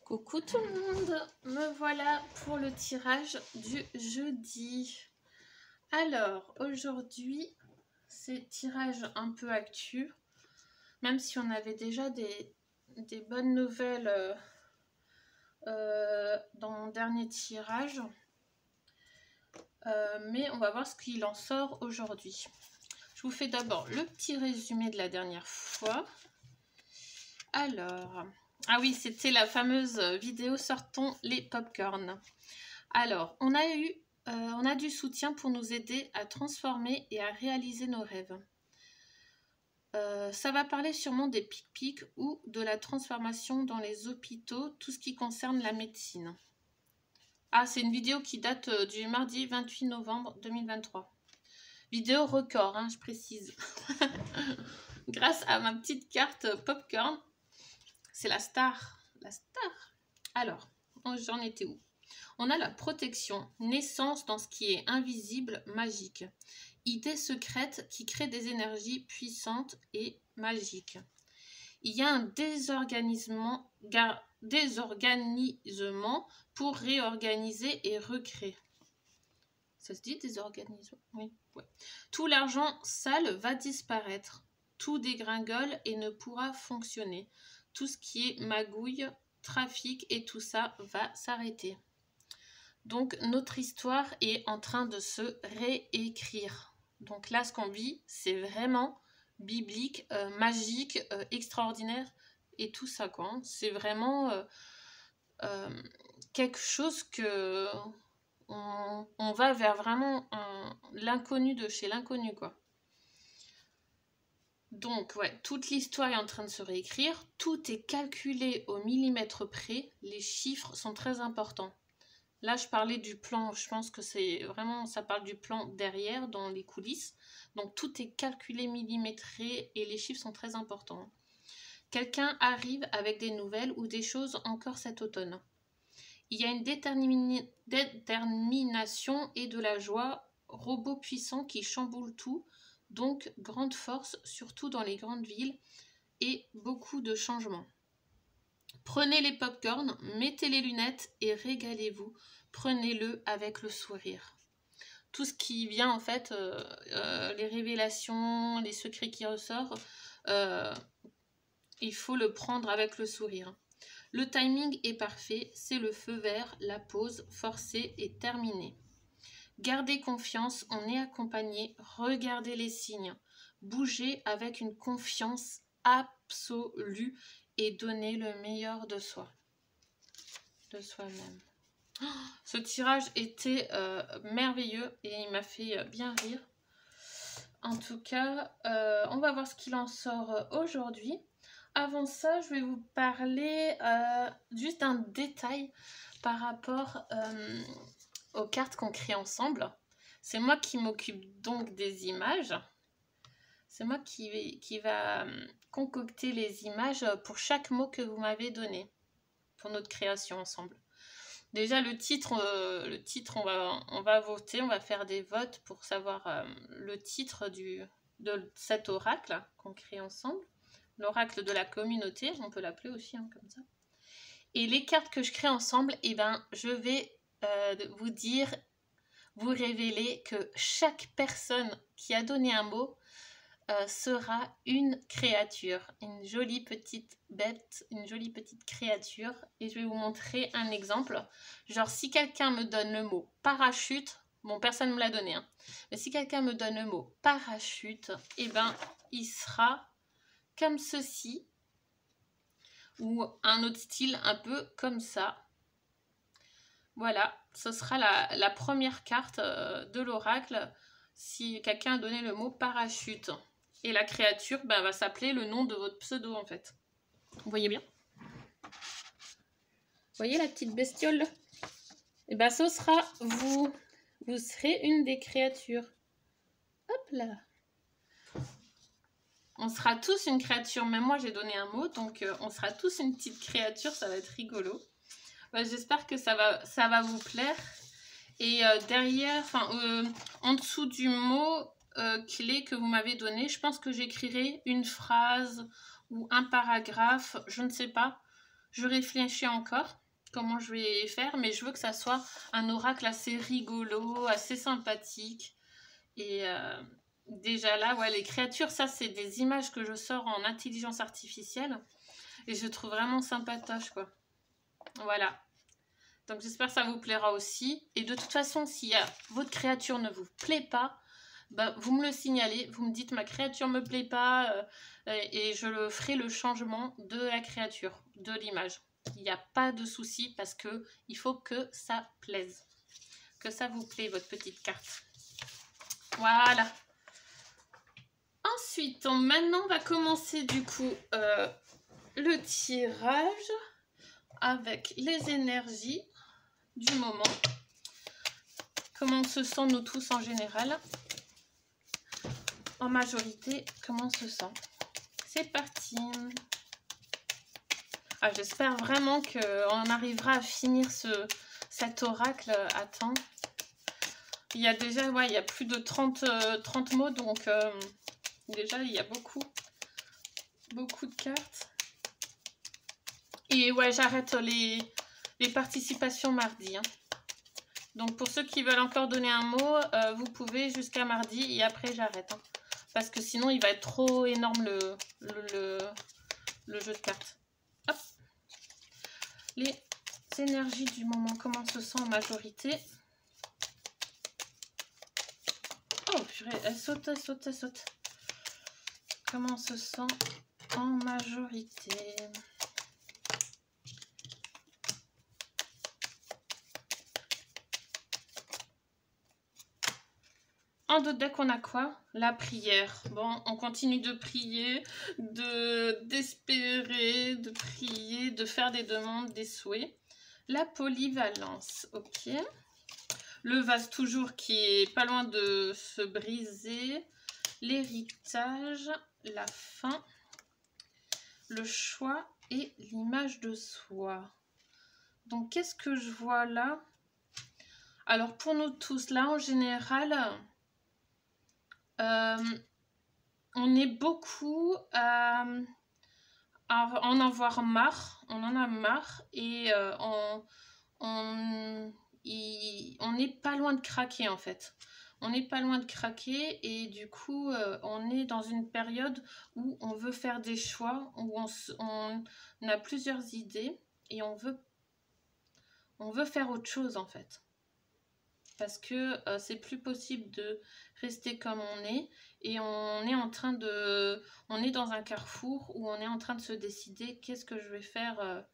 Coucou tout le monde, me voilà pour le tirage du jeudi. Alors aujourd'hui, c'est tirage un peu actu, même si on avait déjà des bonnes nouvelles dans mon dernier tirage. Mais on va voir ce qu'il en sort aujourd'hui. Je vous fais d'abord le petit résumé de la dernière fois. Alors... Ah oui, c'était la fameuse vidéo Sortons les popcorn. Alors, on a du soutien pour nous aider à transformer et à réaliser nos rêves. Ça va parler sûrement des pic-pics ou de la transformation dans les hôpitaux, tout ce qui concerne la médecine. Ah, c'est une vidéo qui date du mardi 28 novembre 2023. Vidéo record, hein, je précise. Grâce à ma petite carte popcorn. C'est la star. La star. Alors, j'en étais où? On a la protection, naissance dans ce qui est invisible, magique. Idée secrète qui crée des énergies puissantes et magiques. Il y a un désorganisement pour réorganiser et recréer. Ça se dit désorganisement? Oui. Ouais. Tout l'argent sale va disparaître. Tout dégringole et ne pourra fonctionner. Tout ce qui est magouille, trafic et tout ça va s'arrêter. Donc notre histoire est en train de se réécrire. Donc là, ce qu'on vit, c'est vraiment biblique, magique, extraordinaire et tout ça, quoi. Hein. C'est vraiment quelque chose que on va vers vraiment l'inconnu de chez l'inconnu, quoi. Donc, ouais, toute l'histoire est en train de se réécrire. Tout est calculé au millimètre près. Les chiffres sont très importants. Là, je parlais du plan. Je pense que c'est vraiment, ça parle du plan derrière, dans les coulisses. Donc, tout est calculé, millimétré et les chiffres sont très importants. Quelqu'un arrive avec des nouvelles ou des choses encore cet automne. Il y a une détermination et de la joie. Robot puissant qui chamboule tout. Donc, grande force, surtout dans les grandes villes, et beaucoup de changements. Prenez les pop-corn, mettez les lunettes et régalez-vous. Prenez-le avec le sourire. Tout ce qui vient, en fait, les révélations, les secrets qui ressortent, il faut le prendre avec le sourire. Le timing est parfait, c'est le feu vert, la pause forcée est terminée. Gardez confiance, on est accompagné, regardez les signes, bougez avec une confiance absolue et donnez le meilleur de soi, de soi-même. Oh, ce tirage était merveilleux et il m'a fait bien rire. En tout cas, on va voir ce qu'il en sort aujourd'hui. Avant ça, je vais vous parler juste d'un détail par rapport aux cartes qu'on crée ensemble. C'est moi qui m'occupe donc des images. C'est moi qui va concocter les images pour chaque mot que vous m'avez donné pour notre création ensemble. Déjà le titre on va voter, on va faire des votes pour savoir le titre de cet oracle qu'on crée ensemble. L'oracle de la communauté, on peut l'appeler aussi hein, comme ça. Et les cartes que je crée ensemble, eh ben, je vais vous révéler que chaque personne qui a donné un mot sera une créature, une jolie petite bête, une jolie petite créature. Et je vais vous montrer un exemple. Genre si quelqu'un me donne le mot parachute, bon personne ne me l'a donné, hein, mais si quelqu'un me donne le mot parachute, eh ben il sera comme ceci, ou un autre style un peu comme ça. Voilà, ce sera la première carte de l'oracle si quelqu'un a donné le mot parachute. Et la créature va s'appeler le nom de votre pseudo en fait. Vous voyez bien? Vous voyez la petite bestiole? Et ben ce sera vous. Vous serez une des créatures. Hop là. On sera tous une créature, même moi j'ai donné un mot, donc on sera tous une petite créature, ça va être rigolo. J'espère que ça va vous plaire. Et derrière, en dessous du mot clé que vous m'avez donné, je pense que j'écrirai une phrase ou un paragraphe, je ne sais pas. Je réfléchis encore comment je vais faire, mais je veux que ça soit un oracle assez rigolo, assez sympathique. Et déjà là, ouais, les créatures, ça c'est des images que je sors en intelligence artificielle. Et je trouve vraiment sympatoche, quoi. Voilà. Donc j'espère que ça vous plaira aussi. Et de toute façon, si votre créature ne vous plaît pas, bah, vous me le signalez, vous me dites ma créature me plaît pas et je ferai le changement de la créature, de l'image. Il n'y a pas de souci parce que il faut que ça plaise, que ça vous plaît votre petite carte. Voilà. Ensuite, maintenant on va commencer du coup le tirage avec les énergies du moment. Comment on se sent nous tous en général? En majorité, comment on se sent? C'est parti. Ah, j'espère vraiment qu'on arrivera à finir cet oracle à temps. Il y a déjà, ouais, il y a plus de 30 mots, donc déjà il y a beaucoup de cartes. Et ouais, j'arrête les participations mardi. Hein. Donc pour ceux qui veulent encore donner un mot, vous pouvez jusqu'à mardi et après j'arrête. Hein. Parce que sinon il va être trop énorme le jeu de cartes. Hop. Les énergies du moment, comment on se sent en majorité? Oh purée, elle saute, elle saute, elle saute. Comment on se sent en majorité? En d'autres decks, on a quoi? La prière. Bon, on continue de prier, d'espérer, de prier, de faire des demandes, des souhaits. La polyvalence, ok. Le vase toujours qui est pas loin de se briser. L'héritage, la fin, le choix et l'image de soi. Donc, qu'est-ce que je vois là? Alors, pour nous tous, là, en général... on est beaucoup à en avoir marre, on en a marre et on n'est pas loin de craquer en fait. On n'est pas loin de craquer et du coup on est dans une période où on veut faire des choix, où on a plusieurs idées et on veut faire autre chose en fait. Parce que c'est plus possible de rester comme on est et on est dans un carrefour où on est en train de se décider qu'est-ce que je vais faire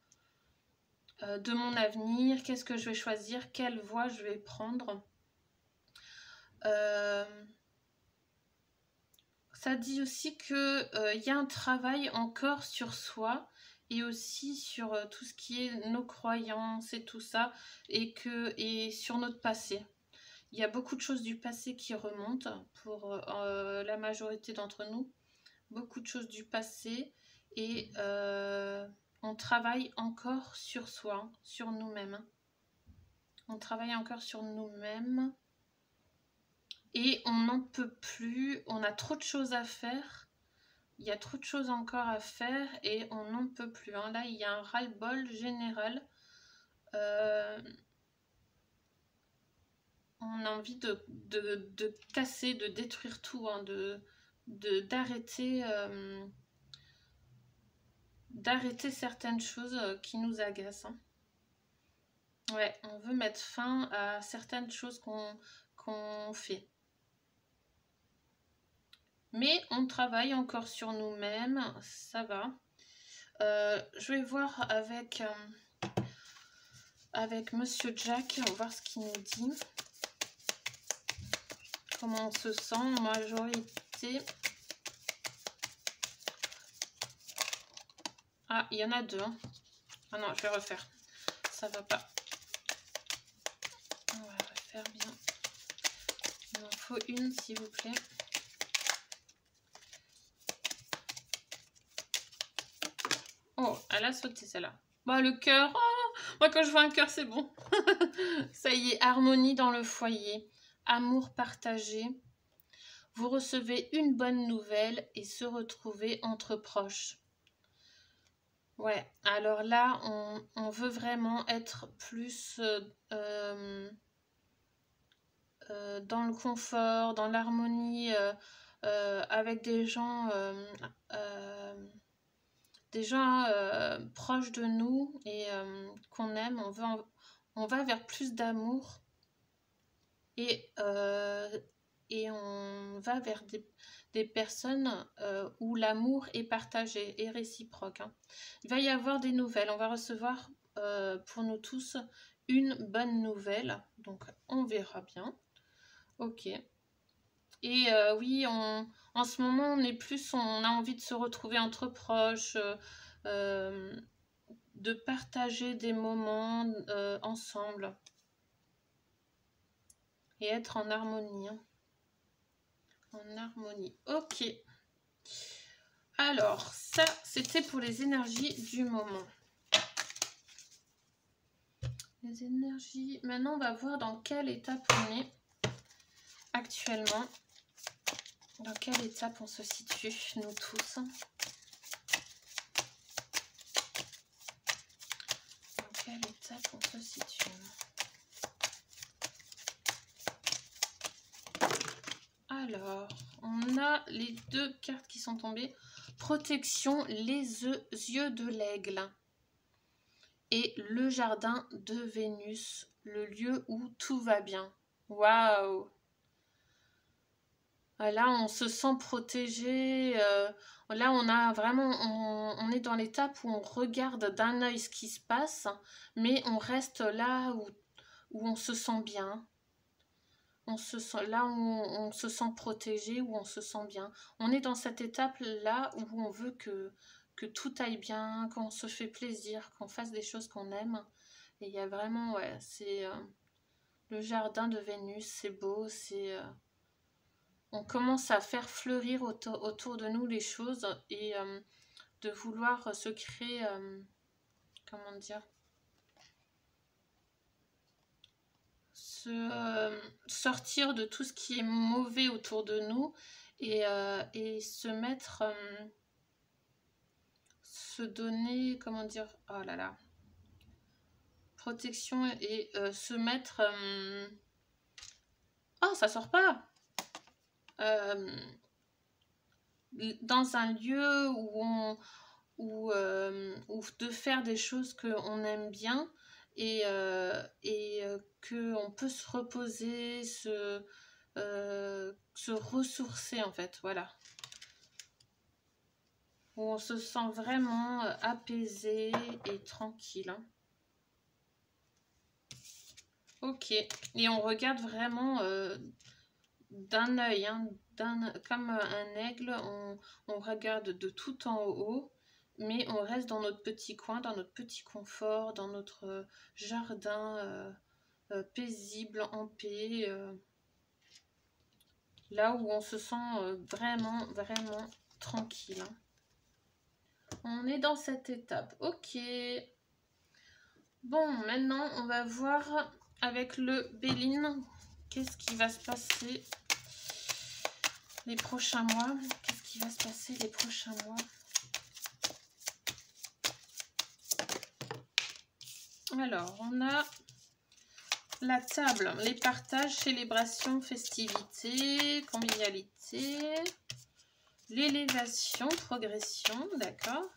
de mon avenir, qu'est-ce que je vais choisir, quelle voie je vais prendre. Ça dit aussi qu'il y a un travail encore sur soi et aussi sur tout ce qui est nos croyances et tout ça et sur notre passé. Il y a beaucoup de choses du passé qui remontent pour la majorité d'entre nous. Beaucoup de choses du passé et on travaille encore sur soi, sur nous-mêmes. On travaille encore sur nous-mêmes et on n'en peut plus. On a trop de choses à faire. Il y a trop de choses encore à faire et on n'en peut plus. Hein. Là, il y a un ras-le-bol général. On a envie de casser, de détruire tout, hein, d'arrêter certaines choses qui nous agacent. Hein. Ouais, on veut mettre fin à certaines choses qu'on fait. Mais on travaille encore sur nous-mêmes, ça va. Je vais voir avec Monsieur Jack, on va voir ce qu'il nous dit. Comment on se sent en majorité? Ah, il y en a deux. Hein. Ah non, je vais refaire. Ça va pas. On va refaire bien. Il en faut une, s'il vous plaît. Oh, elle a sauté celle-là. Bah, le cœur. Oh, moi, quand je vois un cœur, c'est bon. Ça y est, harmonie dans le foyer. Amour partagé. Vous recevez une bonne nouvelle et se retrouver entre proches. Ouais, alors là, on veut vraiment être plus dans le confort, dans l'harmonie, avec des gens proches de nous et qu'on aime. On va vers plus d'amour et, et on va vers des personnes où l'amour est partagé et réciproque, hein. Il va y avoir des nouvelles. On va recevoir pour nous tous une bonne nouvelle. Donc, on verra bien. Ok. Et oui, en ce moment, on a envie de se retrouver entre proches, de partager des moments ensemble et être en harmonie, hein. En harmonie. Ok. Alors, ça, c'était pour les énergies du moment. Les énergies. Maintenant, on va voir dans quelle étape on est actuellement. Dans quelle étape on se situe, nous tous. Dans quelle étape on se situe. Alors, on a les deux cartes qui sont tombées. Protection, les yeux de l'aigle. Et le jardin de Vénus, le lieu où tout va bien. Waouh! Là, on se sent protégé. Là, on est dans l'étape où on regarde d'un œil ce qui se passe, mais on reste là où on se sent bien. Là où on se sent protégé, où on se sent bien. On est dans cette étape-là où on veut que tout aille bien, qu'on se fait plaisir, qu'on fasse des choses qu'on aime. Et il y a vraiment, ouais, c'est le jardin de Vénus, c'est beau, on commence à faire fleurir autour de nous les choses et de vouloir se créer, comment dire, sortir de tout ce qui est mauvais autour de nous et se mettre, se donner, comment dire, oh là là, protection et se mettre, oh ça sort pas, dans un lieu où de faire des choses qu'on aime bien et qu'on peut se reposer, se ressourcer en fait, voilà. Où on se sent vraiment apaisé et tranquille, hein. Ok, et on regarde vraiment d'un œil, hein, comme un aigle, on regarde de tout en haut, mais on reste dans notre petit coin, dans notre petit confort, dans notre jardin paisible, en paix, là où on se sent vraiment, vraiment tranquille, hein. On est dans cette étape. Ok. Bon, maintenant, on va voir avec le Béline, qu'est-ce qui va se passer les prochains mois. Qu'est-ce qui va se passer les prochains mois? Alors, on a la table, les partages, célébrations, festivités, convivialité, l'élévation, progression, d'accord.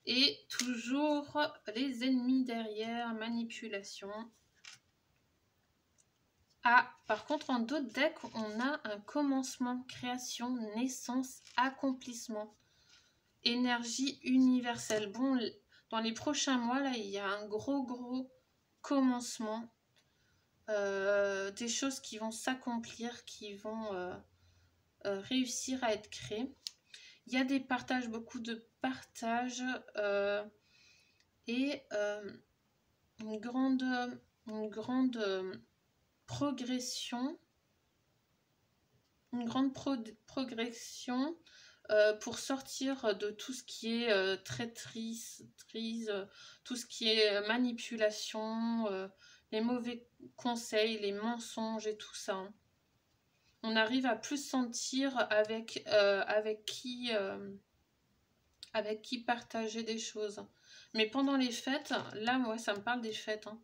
Et toujours les ennemis derrière, manipulation. Ah, par contre, en d'autres decks, on a un commencement, création, naissance, accomplissement, énergie universelle. Bon, dans les prochains mois, là, il y a un gros commencement. Des choses qui vont s'accomplir, qui vont réussir à être créées. Il y a des partages, beaucoup de partages et une grande progression, progression pour sortir de tout ce qui est traîtrise, tout ce qui est manipulation, les mauvais conseils, les mensonges et tout ça, hein. On arrive à plus sentir avec qui avec qui partager des choses. Mais pendant les fêtes, là, moi, ça me parle des fêtes. Hein.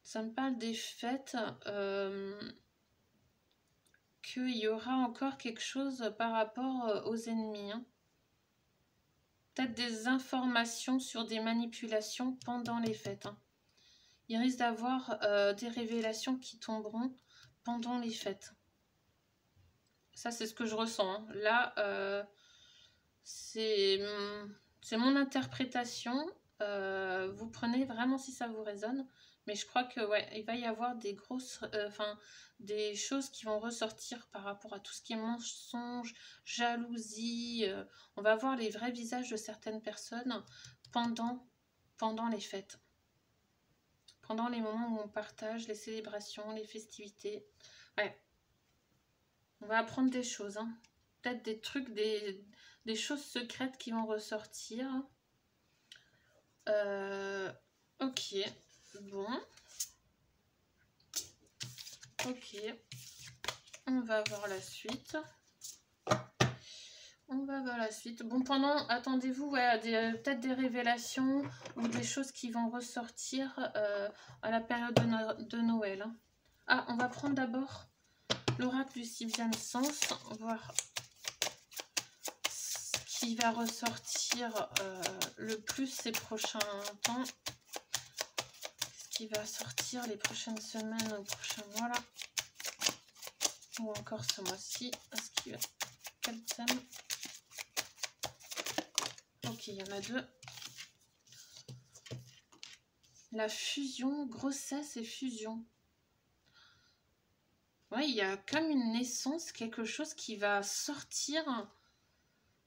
Ça me parle des fêtes, qu'il y aura encore quelque chose par rapport aux ennemis. Hein. Peut-être des informations sur des manipulations pendant les fêtes. Hein. Il risque d'avoir des révélations qui tomberont pendant les fêtes. Ça, c'est ce que je ressens. Hein. Là, c'est mon interprétation. Vous prenez vraiment si ça vous résonne. Mais je crois que ouais, il va y avoir des grosses, des choses qui vont ressortir par rapport à tout ce qui est mensonge, jalousie. On va voir les vrais visages de certaines personnes pendant les fêtes. Pendant les moments où on partage, les célébrations, les festivités. Ouais. On va apprendre des choses. Hein. Peut-être des trucs, des choses secrètes qui vont ressortir. Ok. Bon. Ok. On va voir la suite. On va voir la suite. Bon, attendez-vous ouais, peut-être des révélations ou des choses qui vont ressortir à la période de Noël. Hein. Ah, on va prendre d'abord l'oracle du sixième sens, voir ce qui va ressortir le plus ces prochains temps. Ce qui va sortir les prochaines semaines, les prochains mois là. Ou encore ce mois-ci. Est-ce qu'il y a quel thème? Ok, il y en a deux. La fusion, grossesse et fusion. Ouais, il y a comme une naissance, quelque chose qui va sortir,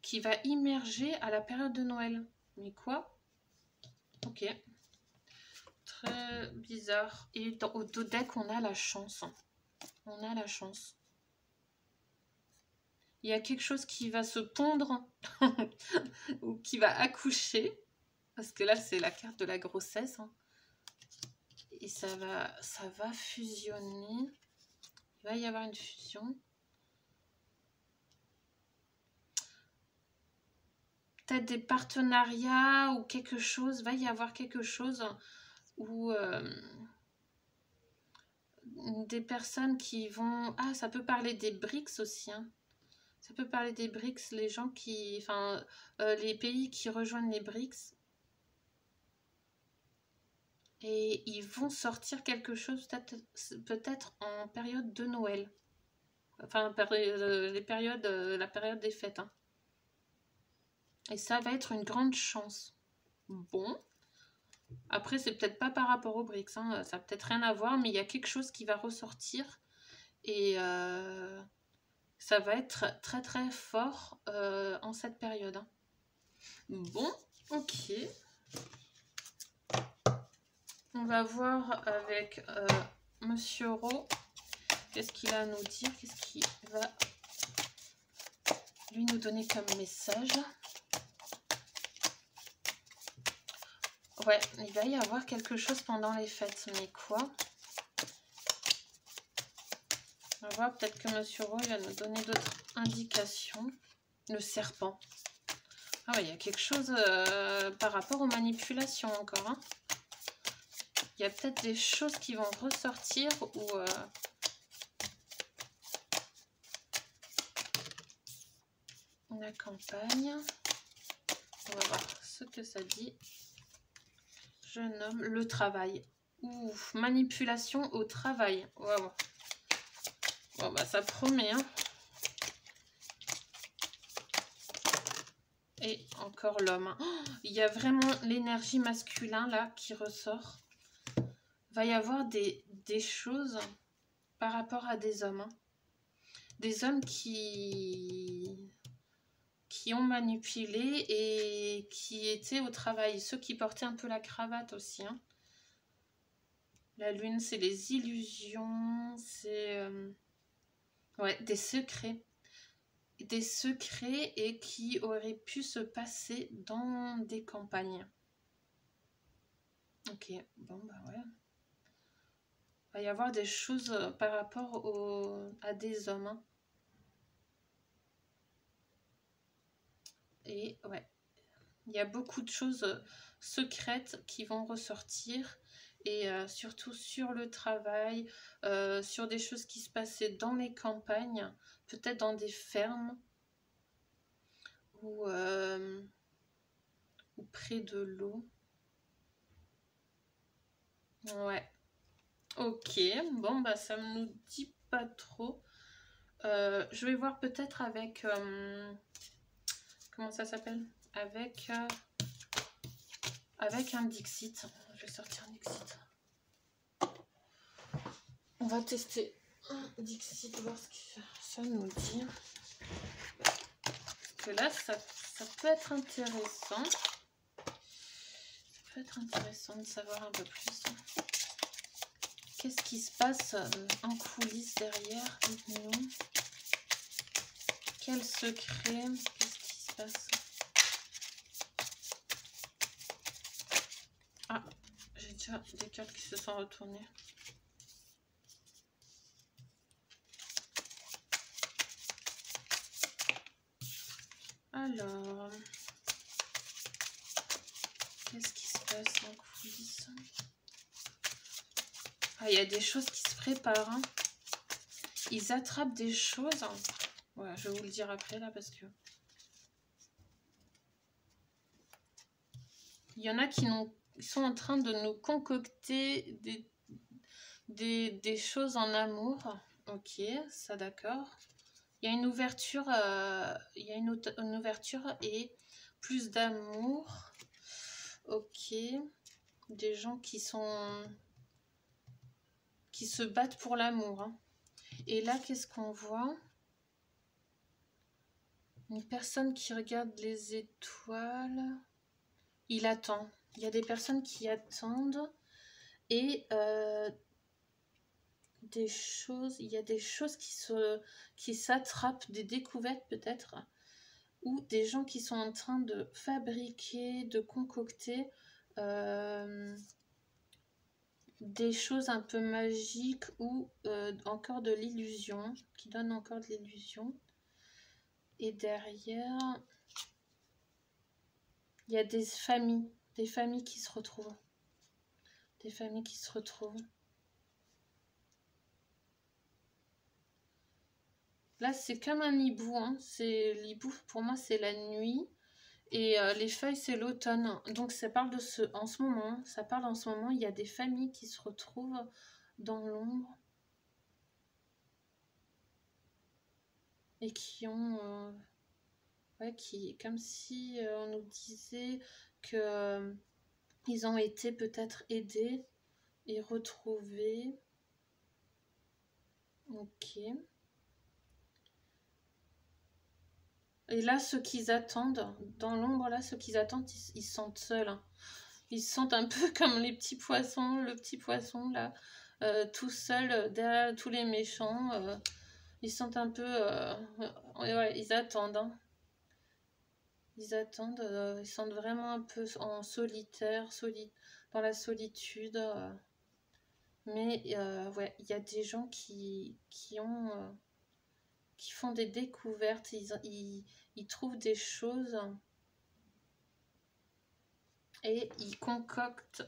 qui va immerger à la période de Noël. Mais quoi? Ok. Très bizarre. Et au dos deck, on a la chance. On a la chance. Il y a quelque chose qui va se pondre ou qui va accoucher. Parce que là, c'est la carte de la grossesse. Hein. Et ça va fusionner. Il va y avoir une fusion. Peut-être des partenariats ou quelque chose. Va y avoir quelque chose où des personnes qui vont... Ah, ça peut parler des BRICS aussi. Hein. Ça peut parler des BRICS, les gens qui... Enfin, les pays qui rejoignent les BRICS. Et ils vont sortir quelque chose peut-être en période de Noël. Enfin, la période des fêtes. Hein. Et ça va être une grande chance. Bon. Après, c'est peut-être pas par rapport aux BRICS. Hein. Ça n'a peut-être rien à voir, mais il y a quelque chose qui va ressortir. Et ça va être très très fort en cette période. Hein. Bon, ok. On va voir avec Monsieur Ro. Qu'est-ce qu'il a à nous dire? Qu'est-ce qu'il va lui nous donner comme message? Ouais, il va y avoir quelque chose pendant les fêtes. Mais quoi? On va voir, peut-être que Monsieur Ro va nous donner d'autres indications. Le serpent. Ah ouais, il y a quelque chose par rapport aux manipulations encore. Hein. Il y a peut-être des choses qui vont ressortir ou... la campagne. On va voir ce que ça dit. Je nomme le travail. Ouf, manipulation au travail. Waouh. Bon, bah ça promet. Hein. Et encore l'homme. Oh, il y a vraiment l'énergie masculine là qui ressort. Va y avoir des choses par rapport à des hommes. Hein. Des hommes qui ont manipulé et qui étaient au travail. Ceux qui portaient un peu la cravate aussi. Hein. La lune, c'est les illusions, c'est ouais, des secrets. Des secrets et qui auraient pu se passer dans des campagnes. Ok, bon bah ouais. Il va y avoir des choses par rapport à des hommes. Hein. Et ouais, il y a beaucoup de choses secrètes qui vont ressortir. Et surtout sur le travail, sur des choses qui se passaient dans les campagnes, peut-être dans des fermes ou près de l'eau. Ouais. Ok, bon bah ça me nous dit pas trop. Je vais voir peut-être avec... comment ça s'appelle? Avec un Dixit. Je vais sortir un Dixit. On va tester un Dixit, voir ce que ça nous dit. Parce que là, ça peut être intéressant. Ça peut être intéressant de savoir un peu plus. Qu'est-ce qui se passe en coulisses derrière? Dites-nous. Quel secret? Qu'est-ce qui se passe? Ah, j'ai déjà des cartes qui se sont retournées. Alors, qu'est-ce qui se passe en coulisses? Ah, il y a des choses qui se préparent. Hein. Ils attrapent des choses. Ouais, je vais vous le dire après là parce que... Il y en a qui sont en train de nous concocter des choses en amour. Ok, ça d'accord. Il y a une ouverture, une ouverture et plus d'amour. Ok. Des gens qui se battent pour l'amour. Hein. Et là, qu'est-ce qu'on voit? Une personne qui regarde les étoiles. Il attend. Il y a des personnes qui attendent. Et des choses, il y a des choses qui s'attrapent, des découvertes peut-être, ou des gens qui sont en train de fabriquer, de concocter des choses un peu magiques ou encore de l'illusion, qui donnent encore de l'illusion. Et derrière, il y a des familles qui se retrouvent. Des familles qui se retrouvent. Là, c'est comme un hibou. Hein. L'hibou, pour moi, c'est la nuit. Et les feuilles, c'est l'automne. Donc, ça parle de en ce moment. Ça parle en ce moment. Il y a des familles qui se retrouvent dans l'ombre. Et qui ont... ouais, comme si on nous disait que ils ont été peut-être aidés et retrouvés. Ok. Et là, ceux qu'ils attendent, dans l'ombre, là, ceux qu'ils attendent, ils se sentent seuls. Hein. Ils se sentent un peu comme les petits poissons, le petit poisson, là, tout seul, derrière tous les méchants. Ils se sentent un peu... ouais, ils attendent. Hein. Ils attendent, ils se sentent vraiment un peu en solitaire, dans la solitude. Mais, ouais, il y a des gens qui font des découvertes, ils trouvent des choses et ils concoctent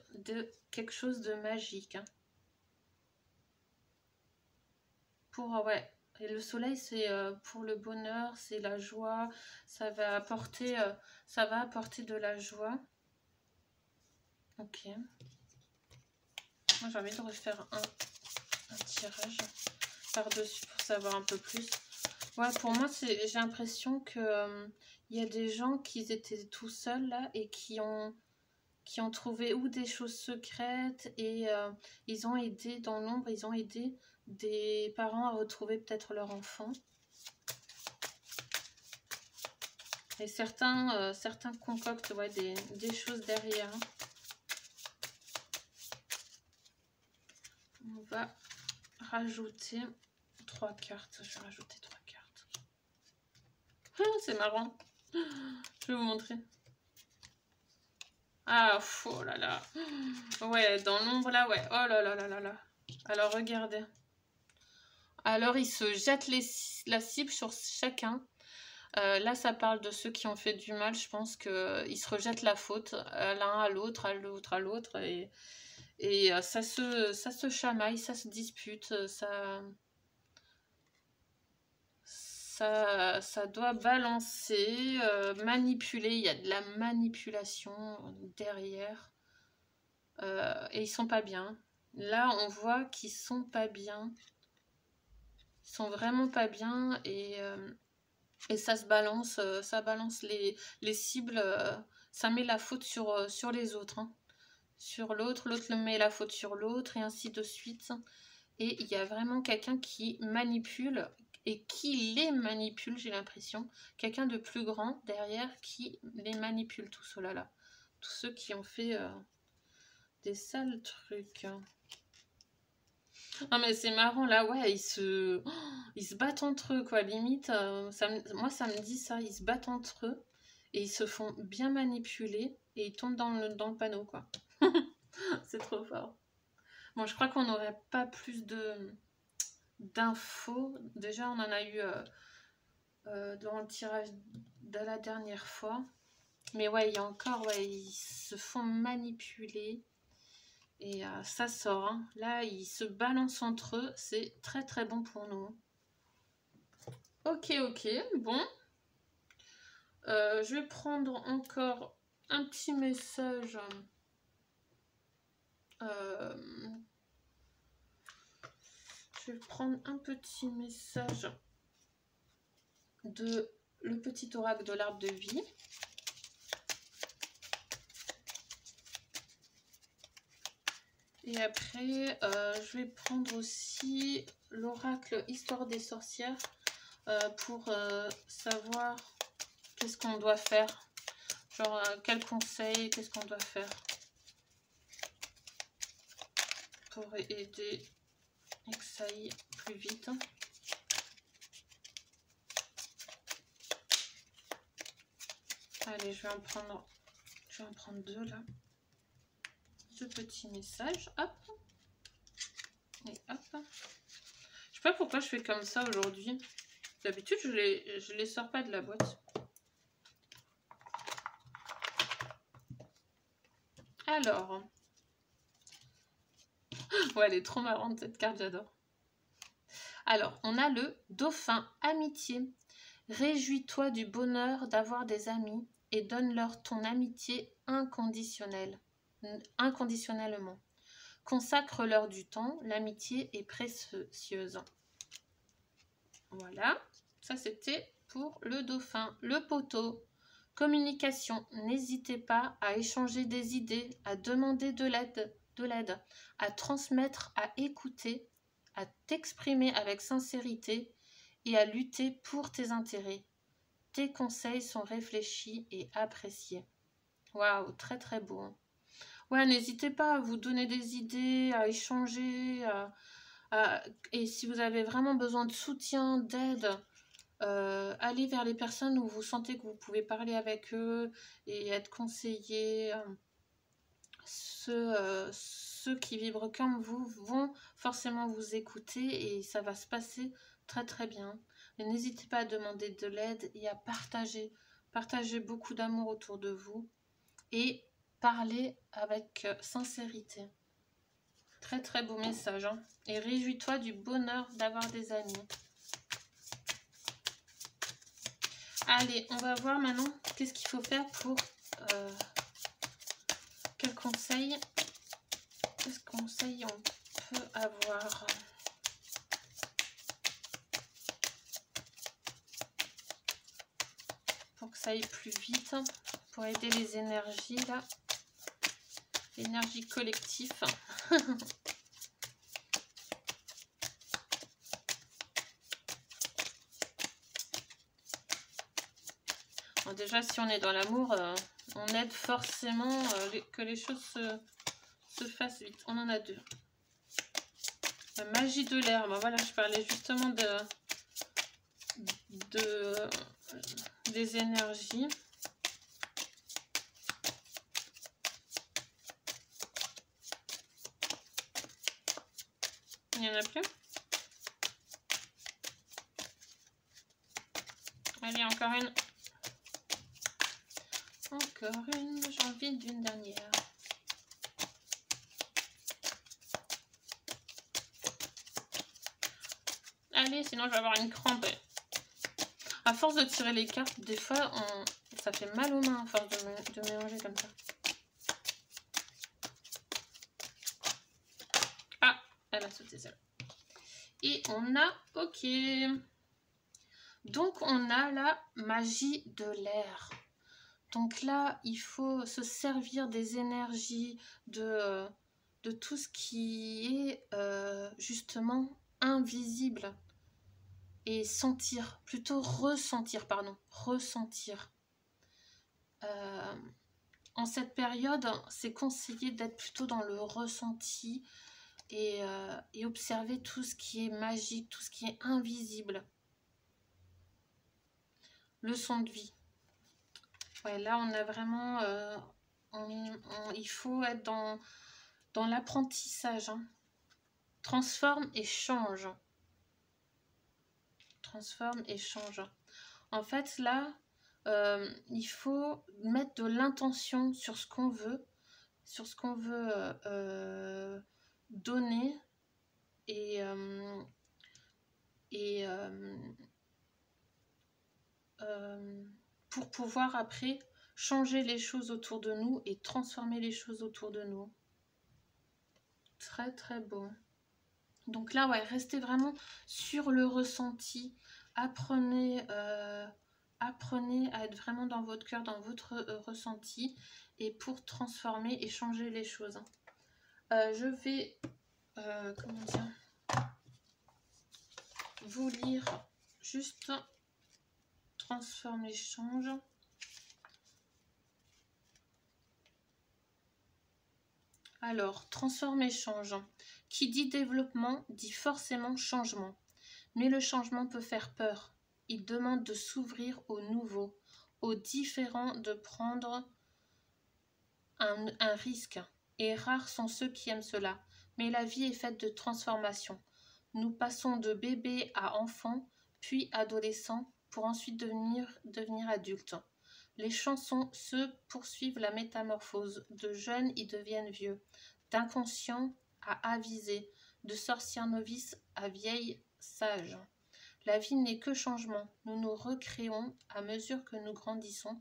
quelque chose de magique. Hein. Ouais, et le soleil c'est pour le bonheur, c'est la joie, ça va apporter de la joie. Ok. Moi j'ai envie de refaire un tirage par-dessus pour savoir un peu plus. Ouais, pour moi, j'ai l'impression que y a des gens qui étaient tout seuls là et qui ont trouvé ou des choses secrètes et ils ont aidé dans l'ombre, ils ont aidé des parents à retrouver peut-être leur enfant. Et certains concoctent ouais, des choses derrière. On va rajouter 3 cartes. Je vais rajouter 3 cartes. Ah, c'est marrant. Je vais vous montrer. Ah, oh là là. Ouais, dans l'ombre là, ouais. Oh là là là là là. Alors, regardez. Alors, ils se jettent la cible sur chacun. Là, ça parle de ceux qui ont fait du mal. Je pense qu'ils se rejettent la faute l'un à l'autre, à l'autre. Et ça se chamaille, ça se dispute, ça doit balancer, manipuler. Il y a de la manipulation derrière. Et ils sont pas bien. Là, on voit qu'ils sont pas bien. Ils sont vraiment pas bien et ça ça balance les cibles, ça met la faute sur les autres, hein. Sur l'autre, l'autre le met la faute sur l'autre et ainsi de suite. Et il y a vraiment quelqu'un qui manipule et qui les manipule, j'ai l'impression. Quelqu'un de plus grand derrière qui les manipule, tous ceux-là. Tous ceux qui ont fait des sales trucs. Non mais c'est marrant là, ouais, ils se battent entre eux quoi, limite, moi ça me dit ça, ils se battent entre eux et ils se font bien manipuler et ils tombent dans le panneau quoi. C'est trop fort. Bon, je crois qu'on n'aurait pas plus d'infos. Déjà, on en a eu dans le tirage de la dernière fois. Mais ouais, il y a encore, ouais, ils se font manipuler. Et ça sort, hein. Là, ils se balancent entre eux. C'est très très bon pour nous. Ok, bon. Je vais prendre encore un petit message. Je vais prendre un petit message de le petit oracle de l'arbre de vie. Et après, je vais prendre aussi l'oracle Histoire des sorcières pour savoir qu'est-ce qu'on doit faire. Genre, quel conseil, qu'est-ce qu'on doit faire pour aider et que ça aille plus vite. Allez, je vais en prendre deux là. Ce petit message, hop. Et hop. Je sais pas pourquoi je fais comme ça aujourd'hui. D'habitude, je les sors pas de la boîte. Alors. Ouais, elle est trop marrante cette carte, j'adore. Alors, on a le dauphin, amitié. Réjouis-toi du bonheur d'avoir des amis et donne-leur ton amitié inconditionnellement. Consacre-leur du temps, l'amitié est précieuse. Voilà, ça c'était pour le dauphin. Le poteau, communication, n'hésitez pas à échanger des idées, à demander de l'aide, à transmettre, à écouter, à t'exprimer avec sincérité et à lutter pour tes intérêts. Tes conseils sont réfléchis et appréciés. Waouh, très très beau. Hein. Ouais, n'hésitez pas à vous donner des idées, à échanger, et si vous avez vraiment besoin de soutien, d'aide, allez vers les personnes où vous sentez que vous pouvez parler avec eux et être conseillé. Ceux qui vibrent comme vous vont forcément vous écouter et ça va se passer très très bien. Mais n'hésitez pas à demander de l'aide et à partager. Partagez beaucoup d'amour autour de vous et parlez avec sincérité. Très très beau message. Hein. Et réjouis-toi du bonheur d'avoir des amis. Allez, on va voir maintenant qu'est-ce qu'il faut faire pour... quel conseil on peut avoir? Pour que ça aille plus vite, pour aider les énergies là. L'énergie collective. Bon, déjà, si on est dans l'amour, on aide forcément que les choses se fassent vite. On en a deux. La magie de l'air. Ben voilà, je parlais justement des énergies. Il y en a plus? Allez, encore une. Encore une, j'ai envie d'une dernière. Allez, sinon je vais avoir une crampe. À force de tirer les cartes, des fois, ça fait mal aux mains à force de mélanger comme ça. Ah, elle a sauté celle-là. Et on a, ok. Donc, on a la magie de l'air. Donc là, il faut se servir des énergies, de tout ce qui est justement invisible. Et sentir, plutôt ressentir, pardon, ressentir. En cette période, c'est conseillé d'être plutôt dans le ressenti et observer tout ce qui est magique, tout ce qui est invisible. Leçon de vie. Ouais, là, on a vraiment... il faut être dans l'apprentissage. Hein. Transforme et change. Transforme et change. En fait, là, il faut mettre de l'intention sur ce qu'on veut, donner et pour pouvoir après changer les choses autour de nous et transformer les choses autour de nous. Très très beau. Donc là, ouais, restez vraiment sur le ressenti. Apprenez à être vraiment dans votre cœur, dans votre ressenti et pour transformer et changer les choses. Je vais comment dire, vous lire juste transforme et change. Alors, transforme et change. Qui dit développement dit forcément changement. Mais le changement peut faire peur. Il demande de s'ouvrir au nouveau, au différent, de prendre un risque. Et rares sont ceux qui aiment cela. Mais la vie est faite de transformations. Nous passons de bébé à enfant, puis adolescent, pour ensuite devenir adulte. Les chansons se poursuivent la métamorphose. De jeunes, ils deviennent vieux. D'inconscients à avisés. De sorcières novices à vieilles sages. La vie n'est que changement. Nous nous recréons à mesure que nous grandissons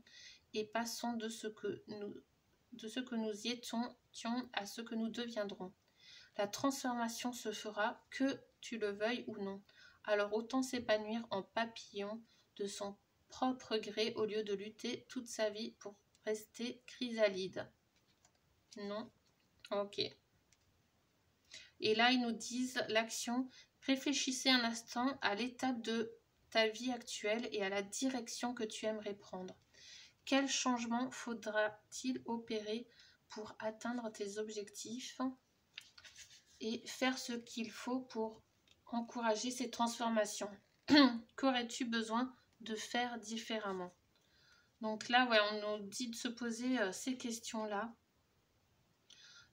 et passons de ce que nous étions à ce que nous deviendrons. La transformation se fera que tu le veuilles ou non. Alors autant s'épanouir en papillon de son propre gré au lieu de lutter toute sa vie pour rester chrysalide. Non. Ok. Et là, ils nous disent l'action. Réfléchissez un instant à l'étape de ta vie actuelle et à la direction que tu aimerais prendre. Quel changement faudra-t-il opérer pour atteindre tes objectifs et faire ce qu'il faut pour encourager ces transformations? Qu'aurais-tu besoin de faire différemment? Donc là, ouais, on nous dit de se poser ces questions-là.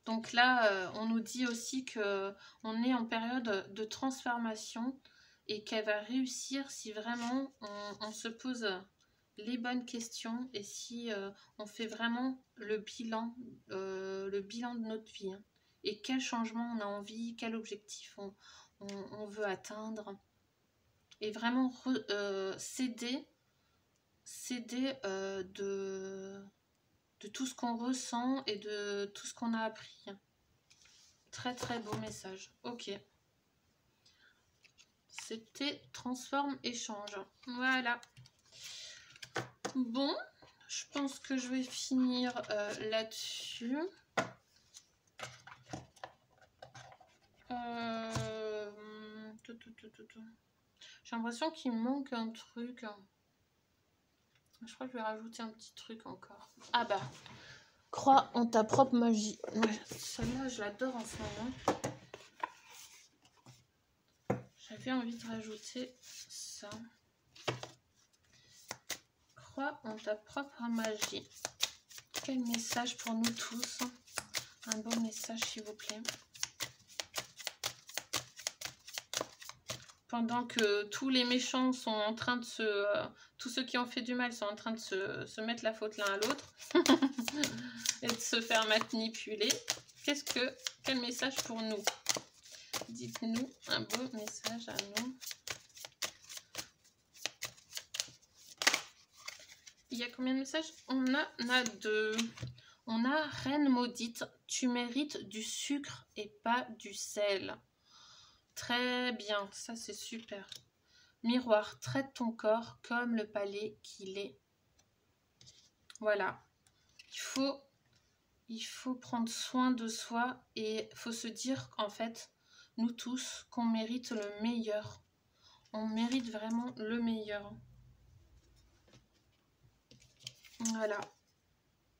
Donc là, on nous dit aussi qu'on est en période de transformation et qu'elle va réussir si vraiment on se pose les bonnes questions et si on fait vraiment le bilan de notre vie. Hein, et quel changement on a envie, quel objectif on veut atteindre. Et vraiment céder de tout ce qu'on ressent et de tout ce qu'on a appris. Très très beau message. Ok. C'était transforme et change. Voilà. Bon, je pense que je vais finir là-dessus. J'ai l'impression qu'il me manque un truc. Je crois que je vais rajouter un petit truc encore. Ah bah, crois en ta propre magie. Ouais, celle-là, je l'adore en ce moment. J'avais envie de rajouter ça. Crois en ta propre magie. Quel message pour nous tous. Un beau message, s'il vous plaît. Pendant que tous les méchants sont en train de tous ceux qui ont fait du mal sont en train de se mettre la faute l'un à l'autre et de se faire manipuler. Quel message pour nous? Dites-nous un beau message à nous. Il y a combien de messages? On a 2. On a Reine maudite, tu mérites du sucre et pas du sel. Très bien, ça c'est super. Miroir, traite ton corps comme le palais qu'il est. Voilà. Il faut prendre soin de soi et il faut se dire qu'en fait, nous tous, qu'on mérite le meilleur. On mérite vraiment le meilleur. Voilà.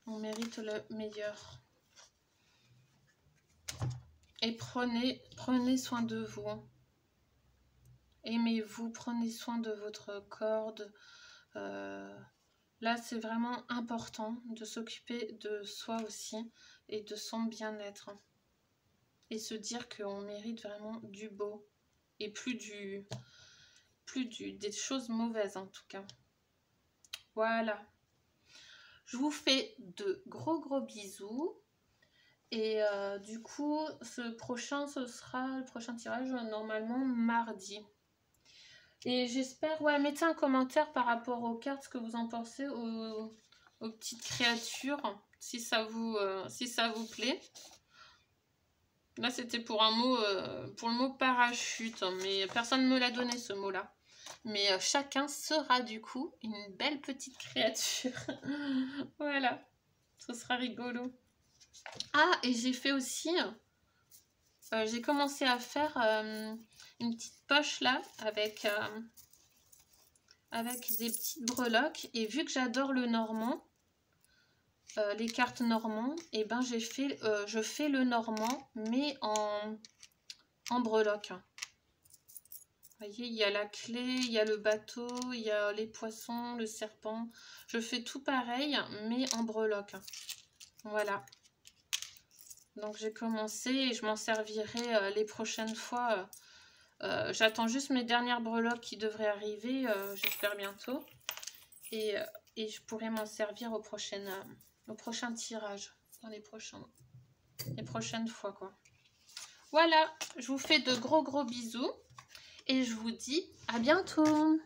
On mérite le meilleur. Et prenez soin de vous. Aimez-vous, prenez soin de votre corps. Là, c'est vraiment important de s'occuper de soi aussi et de son bien-être. Et se dire qu'on mérite vraiment du beau et plus des choses mauvaises en tout cas. Voilà. Je vous fais de gros bisous. Et du coup, ce sera le prochain tirage normalement mardi. Et j'espère, ouais, mettez un commentaire par rapport aux cartes, ce que vous en pensez, aux petites créatures, si ça vous plaît. Là, c'était pour pour le mot parachute, mais personne ne me l'a donné ce mot-là. Mais chacun sera du coup une belle petite créature. Voilà, ce sera rigolo. Ah, et j'ai fait aussi, j'ai commencé à faire une petite poche là avec des petites breloques. Et vu que j'adore le normand, les cartes normands, et ben je fais le normand mais en breloques. Vous voyez, il y a la clé, il y a le bateau, il y a les poissons, le serpent. Je fais tout pareil mais en breloques. Voilà. Donc j'ai commencé et je m'en servirai les prochaines fois. J'attends juste mes dernières breloques qui devraient arriver, j'espère bientôt. Et je pourrai m'en servir au prochain tirage, dans les prochaines fois quoi. Voilà, je vous fais de gros bisous et je vous dis à bientôt.